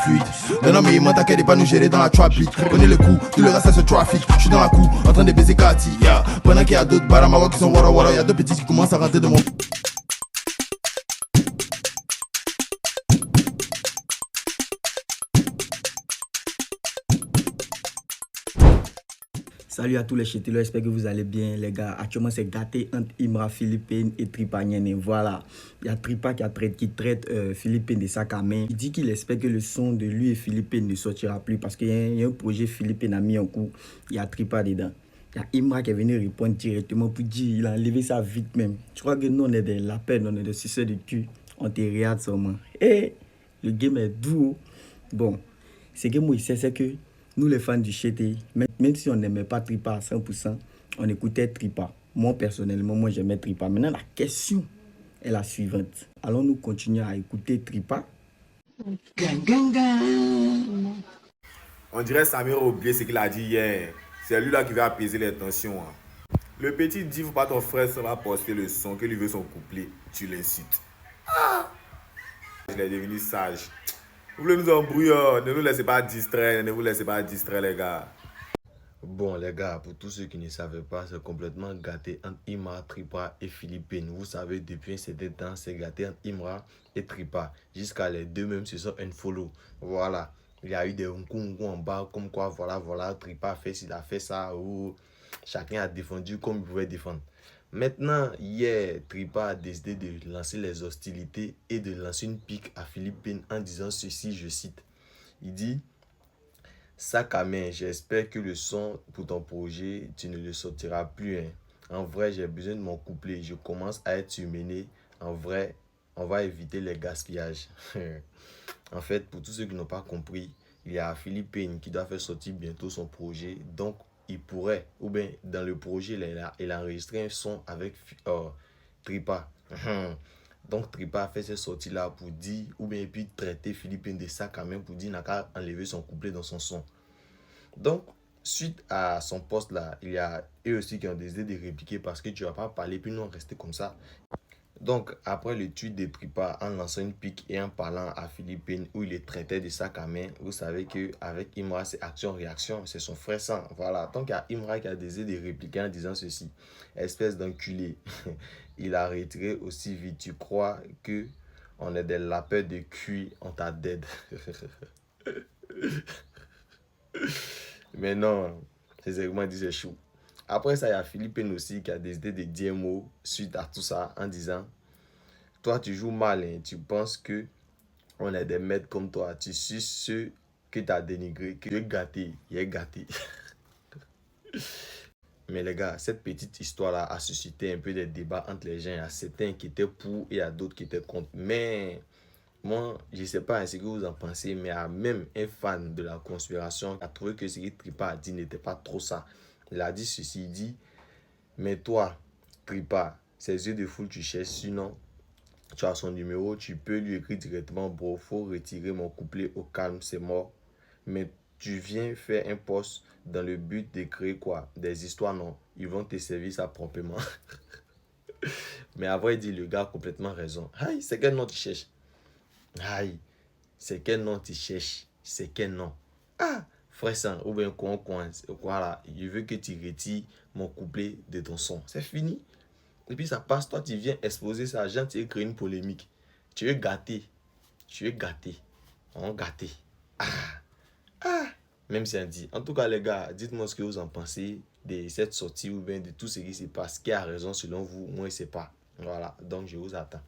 fluide. Non, mais il t'inquiète pas nous gérer dans la trap beat. Prenez le coup, tout le reste c'est trafic. Je suis dans la cour, en train de baiser Cathy. Yeah. Pendant qu'il y a d'autres baramawa qui sont wara wara, il y a deux petits qui commencent à rentrer de mon. Salut à tous les chétillos, j'espère que vous allez bien les gars. Actuellement c'est gâté entre Imra, Philippine et Tripa Nyene. Voilà, il y a Tripa qui traite Philippine de sac à main. Il dit qu'il espère que le son de lui et Philippine ne sortira plus parce qu'il y a un projet Philippine a mis en cours. Il y a Tripa dedans. Il y a Imra qui est venu répondre directement pour dire il a enlevé ça vite même. Tu crois que nous on est des lapins, on est des suceurs de cul. On te regarde seulement. Et le game est doux. Bon, ce que moi je sais c'est que nous les fans du Chété, même si on n'aimait pas Tripa à 100%, on écoutait Tripa. Moi personnellement, moi j'aimais Tripa. Maintenant la question est la suivante. Allons-nous continuer à écouter Tripa? On dirait Samir a oublié ce qu'il a dit hier. C'est lui là qui va apaiser les tensions. Hein. Le petit dit, faut pas ton frère ça va poster le son, que lui veut son couplet. Tu l'incites. Ah! Il est devenu sage. Vous voulez nous embrouiller, ne nous laissez pas distraire, les gars. Bon les gars, pour tous ceux qui ne savaient pas, c'est complètement gâté entre Imra, Tripa et Philippine. Vous savez, depuis un certain temps, c'est gâté entre Imra et Tripa. Jusqu'à les deux même se sont unfollow. Voilà. Il y a eu des unkou en bas, comme quoi, voilà, Tripa a fait, il a fait ça, ou chacun a défendu comme il pouvait défendre. Maintenant, hier, Tripa a décidé de lancer les hostilités et de lancer une pique à Philippine en disant ceci, je cite. Il dit, sac à main, j'espère que le son pour ton projet, tu ne le sortiras plus. Hein. En vrai, j'ai besoin de mon couplet. Je commence à être surmené. En vrai, on va éviter les gaspillages. En fait, pour tous ceux qui n'ont pas compris, il y a Philippine qui doit faire sortir bientôt son projet. Donc, il pourrait, ou bien dans le projet, il a enregistré un son avec Tripa. Donc, Tripa a fait cette sortie-là pour dire, ou bien puis traiter Philippine de sac à main pour dire qu'il n'a qu'à enlever son couplet dans son son. Donc, suite à son post-là, il y a eux aussi qui ont décidé de répliquer parce que tu ne vas pas parler, puis nous on restait comme ça. Donc, après le tweet de Tripa en lançant une pique et en parlant à Philippine où il est traité de sac à main, vous savez qu'avec Imra, c'est action-réaction, c'est son frère sang. Voilà, donc il y a Imra qui a décidé de répliquer en disant ceci. Espèce d'enculé, il a retiré aussi vite. Tu crois que on est des lapins de cuir, on t'a dead. Mais non, c'est vraiment dit c'est chaud. Après ça, il y a Philippine aussi qui a décidé de dire un mot suite à tout ça en disant toi tu joues mal, hein, tu penses que on est des maîtres comme toi, tu suis ceux que tu as dénigrés, que tu es gâté, il est gâté. Mais les gars, cette petite histoire-là a suscité un peu des débats entre les gens. Il y a certains qui étaient pour et il y a d'autres qui étaient contre. Mais moi, je ne sais pas ce que vous en pensez, mais même un fan de la conspiration a trouvé que ce que Tripa a dit n'était pas trop ça. Il a dit ceci, il dit, mais toi, Tripa, ses yeux de foule tu cherches, sinon tu as son numéro, tu peux lui écrire directement, bro, faut retirer mon couplet au calme, c'est mort. Mais tu viens faire un post dans le but de créer quoi? Des histoires, non. Ils vont te servir ça proprement. Mais après, il dit, le gars a complètement raison. Aïe, c'est quel nom tu cherches? Aïe, c'est quel nom tu cherches? C'est quel nom? Ah, frère sang, ou bien coin, voilà, je veux que tu retires mon couplet de ton son. C'est fini. Et puis ça passe, toi tu viens exposer ça, gens, tu créer une polémique. Tu es gâté. Tu es gâté. On gâté. Même si on dit. En tout cas les gars, dites-moi ce que vous en pensez de cette sortie ou bien de tout ce qui se passe. Qui a raison selon vous? Moi je ne sais pas. Voilà, donc je vous attends.